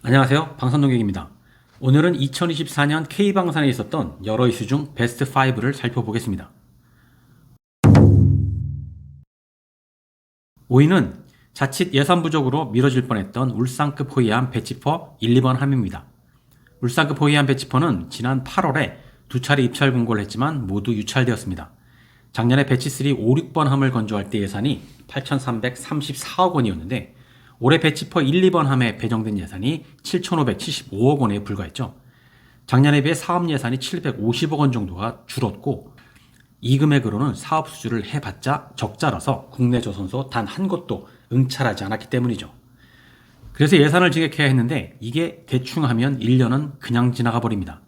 안녕하세요. 방선동객입니다. 오늘은 2024년 K방산에 있었던 여러 이슈 중 베스트 5를 살펴보겠습니다. 5위는 자칫 예산 부족으로 미뤄질 뻔했던 울산급 호위함 배치퍼 1, 2번 함입니다. 울산급 호위함 배치퍼는 지난 8월에 두 차례 입찰 공고를 했지만 모두 유찰되었습니다. 작년에 배치3 5, 6번 함을 건조할 때 예산이 8,334억 원이었는데 올해 배치퍼 1, 2번 함에 배정된 예산이 7,575억 원에 불과했죠. 작년에 비해 사업 예산이 750억 원 정도가 줄었고 이 금액으로는 사업 수주를 해봤자 적자라서 국내 조선소 단 한 곳도 응찰하지 않았기 때문이죠. 그래서 예산을 증액해야 했는데 이게 대충 하면 1년은 그냥 지나가 버립니다.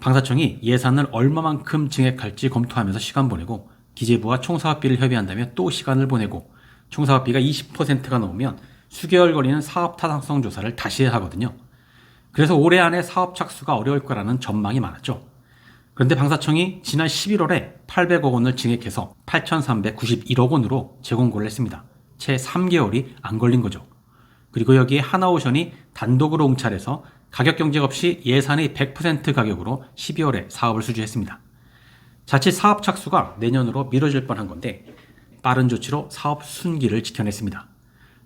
방사청이 예산을 얼마만큼 증액할지 검토하면서 시간 보내고 기재부와 총사업비를 협의한다면 또 시간을 보내고 총사업비가 20%가 넘으면 수개월 걸리는 사업 타당성 조사를 다시 해야 하거든요. 그래서 올해 안에 사업 착수가 어려울 거라는 전망이 많았죠. 그런데 방사청이 지난 11월에 800억 원을 증액해서 8,391억 원으로 재공고를 했습니다. 채 3개월이 안 걸린 거죠. 그리고 여기에 하나오션이 단독으로 응찰해서 가격 경쟁 없이 예산의 100% 가격으로 12월에 사업을 수주했습니다. 자칫 사업 착수가 내년으로 미뤄질 뻔한 건데 빠른 조치로 사업 순기를 지켜냈습니다.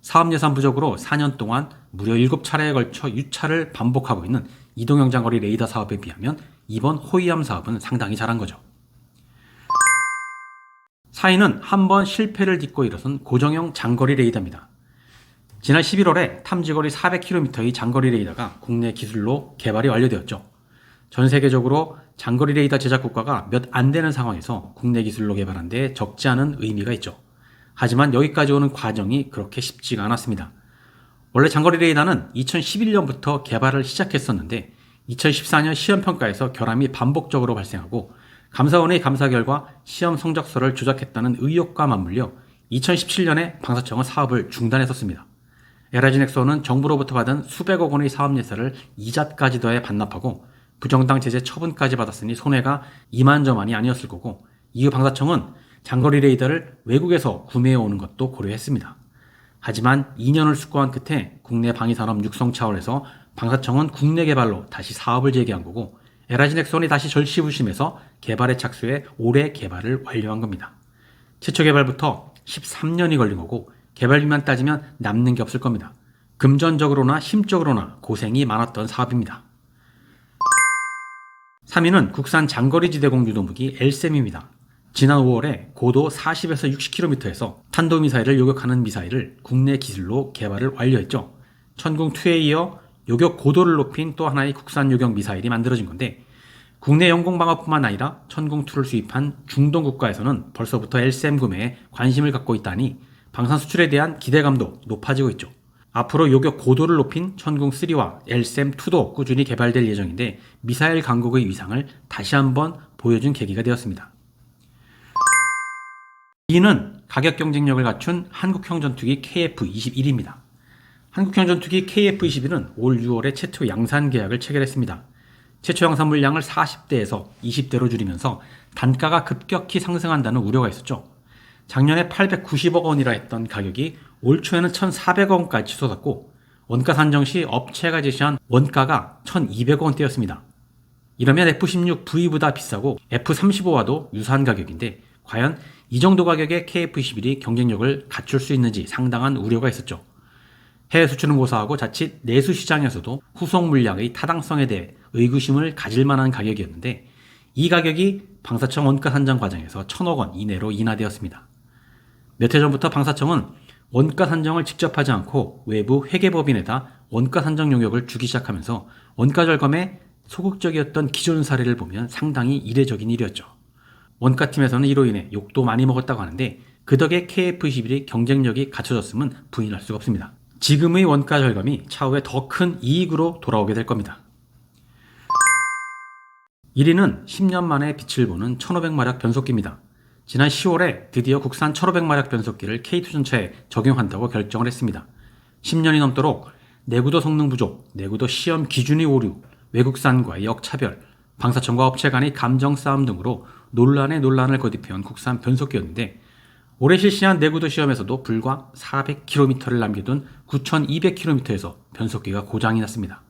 사업 예산 부족으로 4년 동안 무려 7차례에 걸쳐 유찰을 반복하고 있는 이동형 장거리 레이더 사업에 비하면 이번 호위함 사업은 상당히 잘한 거죠. 4위는 한 번 실패를 딛고 일어선 고정형 장거리 레이더입니다. 지난 11월에 탐지거리 400km의 장거리 레이더가 국내 기술로 개발이 완료되었죠. 전 세계적으로 장거리 레이더 제작 국가가 몇 안 되는 상황에서 국내 기술로 개발한 데 적지 않은 의미가 있죠. 하지만 여기까지 오는 과정이 그렇게 쉽지가 않았습니다. 원래 장거리 레이더는 2011년부터 개발을 시작했었는데 2014년 시험평가에서 결함이 반복적으로 발생하고 감사원의 감사 결과 시험 성적서를 조작했다는 의혹과 맞물려 2017년에 방사청은 사업을 중단했었습니다. LIG넥스원은 정부로부터 받은 수백억 원의 사업 예산을 이자까지 더해 반납하고 부정당 제재 처분까지 받았으니 손해가 이만저만이 아니었을 거고 이후 방사청은 장거리 레이더를 외국에서 구매해오는 것도 고려했습니다. 하지만 2년을 숙고한 끝에 국내 방위산업 육성 차원에서 방사청은 국내 개발로 다시 사업을 재개한 거고 LIG넥스원이 다시 절치부심해서 개발에 착수해 올해 개발을 완료한 겁니다. 최초 개발부터 13년이 걸린 거고 개발비만 따지면 남는 게 없을 겁니다. 금전적으로나 심적으로나 고생이 많았던 사업입니다. 3위는 국산 장거리 지대공 유도무기 LSAM입니다. 지난 5월에 고도 40에서 60km에서 탄도미사일을 요격하는 미사일을 국내 기술로 개발을 완료했죠. 천궁2에 이어 요격 고도를 높인 또 하나의 국산 요격 미사일이 만들어진 건데 국내 영공방어뿐만 아니라 천궁2를 수입한 중동 국가에서는 벌써부터 LSAM 구매에 관심을 갖고 있다니 방산 수출에 대한 기대감도 높아지고 있죠. 앞으로 요격 고도를 높인 천궁3와 LSAM2도 꾸준히 개발될 예정인데 미사일 강국의 위상을 다시 한번 보여준 계기가 되었습니다. 2위는 가격 경쟁력을 갖춘 한국형 전투기 KF-21입니다. 한국형 전투기 KF-21은 올 6월에 최초 양산 계약을 체결했습니다. 최초 양산 물량을 40대에서 20대로 줄이면서 단가가 급격히 상승한다는 우려가 있었죠. 작년에 890억 원이라 했던 가격이 올 초에는 1,400억 원까지 치솟았고 원가 산정 시 업체가 제시한 원가가 1,200억 원대였습니다. 이러면 F-16V보다 비싸고 F-35와도 유사한 가격인데 과연 이 정도 가격에 KF-21이 경쟁력을 갖출 수 있는지 상당한 우려가 있었죠. 해외 수출은 고사하고 자칫 내수 시장에서도 후속 물량의 타당성에 대해 의구심을 가질 만한 가격이었는데 이 가격이 방사청 원가 산정 과정에서 1,000억 원 이내로 인하되었습니다. 몇 해 전부터 방사청은 원가 산정을 직접 하지 않고 외부 회계법인에다 원가 산정 용역을 주기 시작하면서 원가 절감에 소극적이었던 기존 사례를 보면 상당히 이례적인 일이었죠. 원가팀에서는 이로 인해 욕도 많이 먹었다고 하는데 그 덕에 KF-21의 경쟁력이 갖춰졌음은 부인할 수가 없습니다. 지금의 원가 절감이 차후에 더 큰 이익으로 돌아오게 될 겁니다. 1위는 10년 만에 빛을 보는 1500마력 변속기입니다. 지난 10월에 드디어 국산 1500마력 변속기를 K2 전차에 적용한다고 결정을 했습니다. 10년이 넘도록 내구도 성능 부족, 내구도 시험 기준의 오류, 외국산과의 역차별, 방사청과 업체 간의 감정 싸움 등으로 논란에 논란을 거듭해온 국산 변속기였는데 올해 실시한 내구도 시험에서도 불과 400km를 남겨둔 9200km에서 변속기가 고장이 났습니다.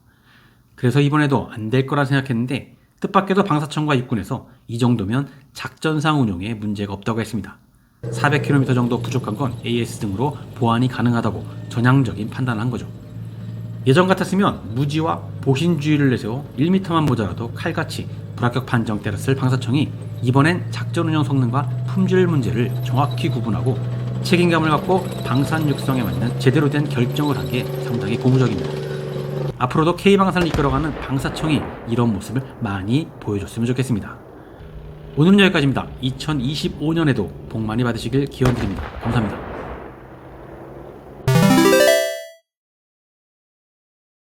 그래서 이번에도 안 될 거라 생각했는데 뜻밖에도 방사청과 육군에서 이 정도면 작전상 운용에 문제가 없다고 했습니다. 400km 정도 부족한 건 AS 등으로 보완이 가능하다고 전향적인 판단을 한 거죠. 예전 같았으면 무지와 보신주의를 내세워 1m만 모자라도 칼같이 불합격 판정 때렸을 방사청이 이번엔 작전 운영 성능과 품질 문제를 정확히 구분하고 책임감을 갖고 방산 육성에 맞는 제대로 된 결정을 한 게 상당히 고무적입니다. 앞으로도 K방산을 이끌어가는 방사청이 이런 모습을 많이 보여줬으면 좋겠습니다. 오늘은 여기까지입니다. 2025년에도 복 많이 받으시길 기원드립니다. 감사합니다.